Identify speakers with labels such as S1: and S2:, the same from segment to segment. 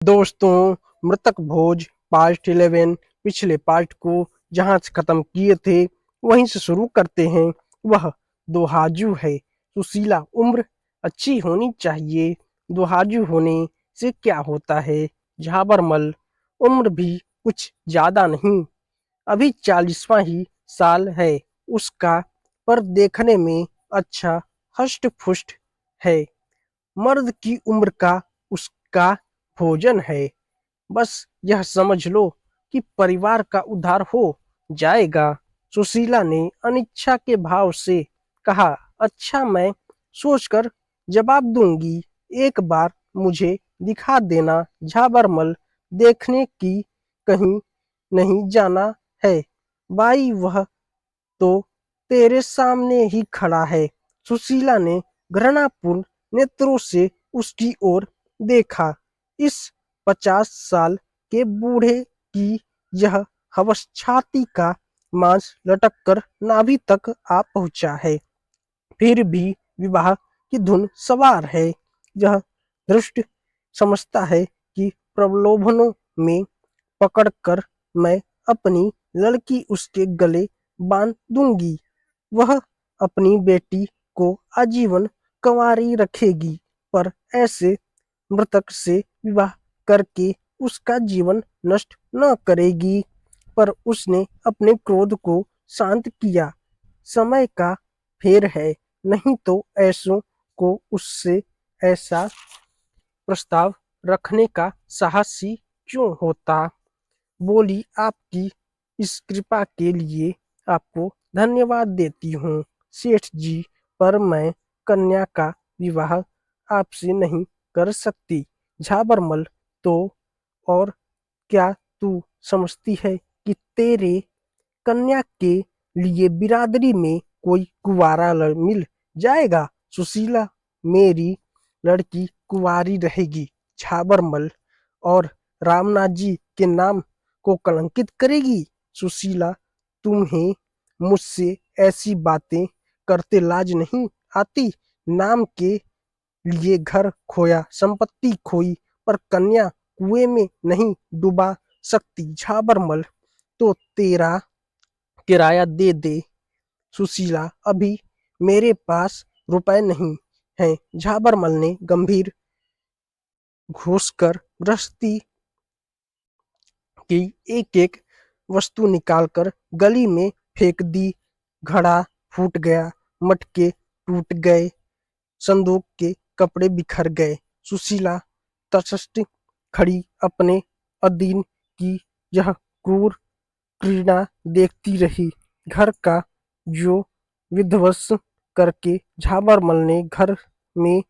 S1: दोस्तों, मृतक भोज पार्ट 11 पिछले पार्ट को जहां से खत्म किए थे वहीं से शुरू करते हैं। वह दोहाजू है। सुशीला उम्र अच्छी होनी चाहिए। दोहाजू होने से क्या होता है? झाबरमल उम्र भी कुछ ज्यादा नहीं, अभी 40वां ही साल है उसका, पर देखने में अच्छा हष्ट पुष्ट है। मर्द की उम्र का उसका भोजन है। बस यह समझ लो कि परिवार का उद्धार हो जाएगा। सुशीला ने अनिच्छा के भाव से कहा। अच्छा, मैं सोचकर जवाब दूंगी। एक बार मुझे दिखा देना झाबरमल, देखने की कहीं नहीं जाना है। भाई, वह तो तेरे सामने ही खड़ा है। सुशीला ने घृणापूर्ण नेत्रों से उसकी ओर देखा। इस 50 साल के बूढ़े की यह हवस छाती का मांस लटक कर नाभि तक आ पहुंचा है, फिर भी विवाह की धुन सवार है। यह दृष्ट समझता है कि प्रलोभनों में पकड़कर मैं अपनी लड़की उसके गले बांध दूंगी। वह अपनी बेटी को आजीवन कंवारी रखेगी, पर ऐसे मृतक से विवाह करके उसका जीवन नष्ट न करेगी। पर उसने अपने क्रोध को शांत किया। समय का फेर है, नहीं तो ऐसों को उससे ऐसा प्रस्ताव रखने का साहस ही क्यों होता। बोली, आपकी इस कृपा के लिए आपको धन्यवाद देती हूँ सेठ जी, पर मैं कन्या का विवाह आपसे नहीं कर सकती। झाबरमल, तो और क्या तू समझती है कि तेरे कन्या के लिए बिरादरी में कोई कुंवारा मिल जाएगा? सुशीला मेरी लड़की कुंवारी रहेगी झाबरमल, और रामनाथ जी के नाम को कलंकित करेगी। सुशीला, तुम्हें मुझसे ऐसी बातें करते लाज नहीं आती? नाम के लिए घर खोया, संपत्ति खोई, पर कन्या कुएं में नहीं डुबा सकती। झाबरमल, तो तेरा किराया दे दे। सुशीला, अभी मेरे पास रुपए नहीं हैं। झाबरमल ने गंभीर घुसकर गृहस्थी की एक एक वस्तु निकालकर गली में फेंक दी। घड़ा फूट गया, मटके टूट गए, संदूक के कपड़े बिखर गए। सुशीला तटस्थ खड़ी अपने अधीन की यह क्रूर क्रीड़ा देखती रही। घर का जो विध्वंस करके झाबरमल ने घर में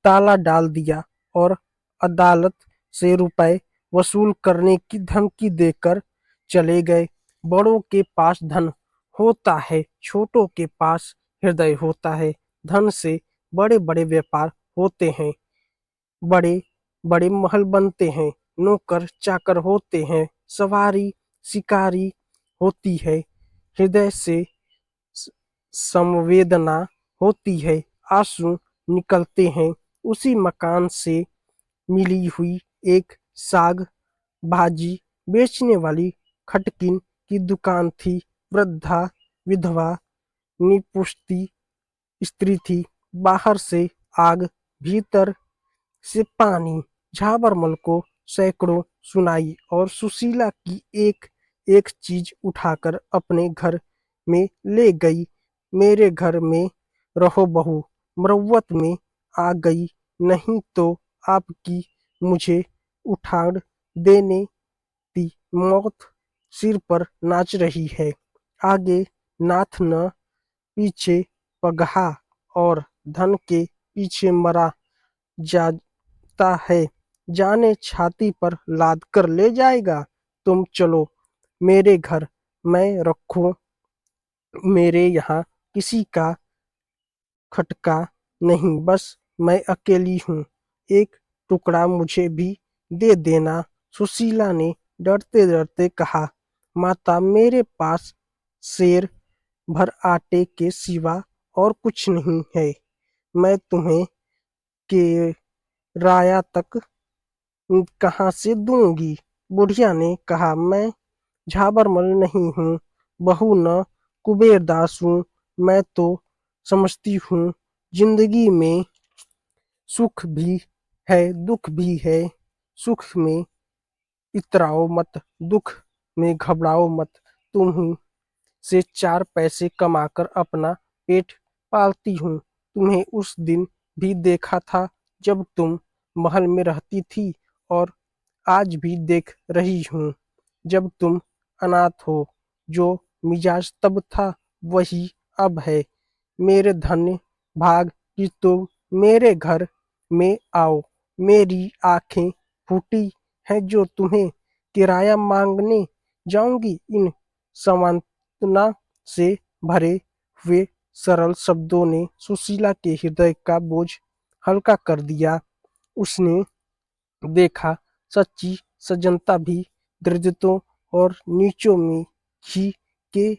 S1: ताला डाल दिया और अदालत से रुपए वसूल करने की धमकी देकर चले गए। बड़ों के पास धन होता है, छोटों के पास हृदय होता है। धन से बड़े बड़े व्यापार होते हैं, बड़े बड़े महल बनते हैं, नौकर चाकर होते हैं, सवारी शिकारी होती है। हृदय से संवेदना होती है, आंसू निकलते हैं। उसी मकान से मिली हुई एक साग भाजी बेचने वाली खटकिन की दुकान थी। वृद्धा विधवा निपुष्टि स्त्री थी। बाहर से आग, भीतर से पानी। झाबरमल को सैकड़ों सुनाई और सुशीला की एक एक चीज उठाकर अपने घर में ले गई। मेरे घर में रहो बहू, मरवत में आ गई, नहीं तो आपकी मुझे उठाड़ देने की मौत सिर पर नाच रही है। आगे नाथ न पीछे पगहा, और धन के पीछे मरा जाता है, जाने छाती पर लाद कर ले जाएगा। तुम चलो मेरे घर, मैं रखूं, मेरे यहाँ किसी का खटका नहीं, बस मैं अकेली हूँ। एक टुकड़ा मुझे भी दे देना। सुशीला ने डरते डरते कहा। माता, मेरे पास शेर भर आटे के सिवा और कुछ नहीं है। मैं तुम्हें किराया तक कहाँ से दूंगी? बुढ़िया ने कहा, मैं झाबरमल नहीं हूँ, बहू न कुबेरदास हूँ। मैं तो समझती हूँ जिंदगी में सुख भी है दुख भी है। सुख में इतराओ मत, दुख में घबराओ मत। तुम ही से 4 पैसे कमाकर अपना पेट पालती हूँ। तुम्हें उस दिन भी देखा था जब तुम महल में रहती थी, और आज भी देख रही हूँ जब तुम अनाथ हो। जो मिजाज तब था वही अब है। मेरे धन्य भाग कि तुम मेरे घर में आओ। मेरी आंखें फूटी हैं जो तुम्हें किराया मांगने जाऊंगी। इन सांत्वना से भरे हुए सरल शब्दों ने सुशीला के हृदय का बोझ हल्का कर दिया। उसने देखा, सच्ची सज्जनता भी दरिद्रों और नीचों में ही के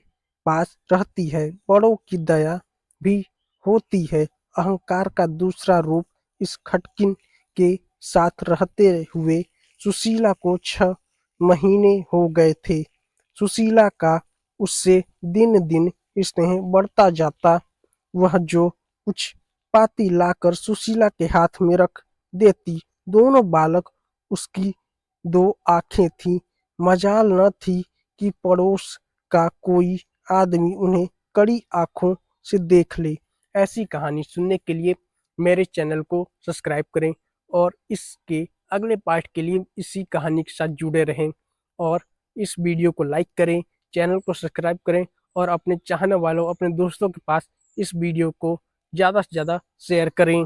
S1: पास रहती है। बड़ों की दया भी होती है। अहंकार का दूसरा रूप इस खटकिन के साथ रहते हुए सुशीला को 6 महीने हो गए थे। सुशीला का उससे दिन दिन स्नेह बढ़ता जाता। वह जो कुछ पाती लाकर सुशीला के हाथ में रख देती। दोनों बालक उसकी 2 आंखें थीं। मजाल न थी कि पड़ोस का कोई आदमी उन्हें कड़ी आंखों से देख ले। ऐसी कहानी सुनने के लिए मेरे चैनल को सब्सक्राइब करें, और इसके अगले पार्ट के लिए इसी कहानी के साथ जुड़े रहें। और इस वीडियो को लाइक करें, चैनल को सब्सक्राइब करें, और अपने चाहने वालों, अपने दोस्तों के पास इस वीडियो को ज़्यादा से ज़्यादा शेयर करें।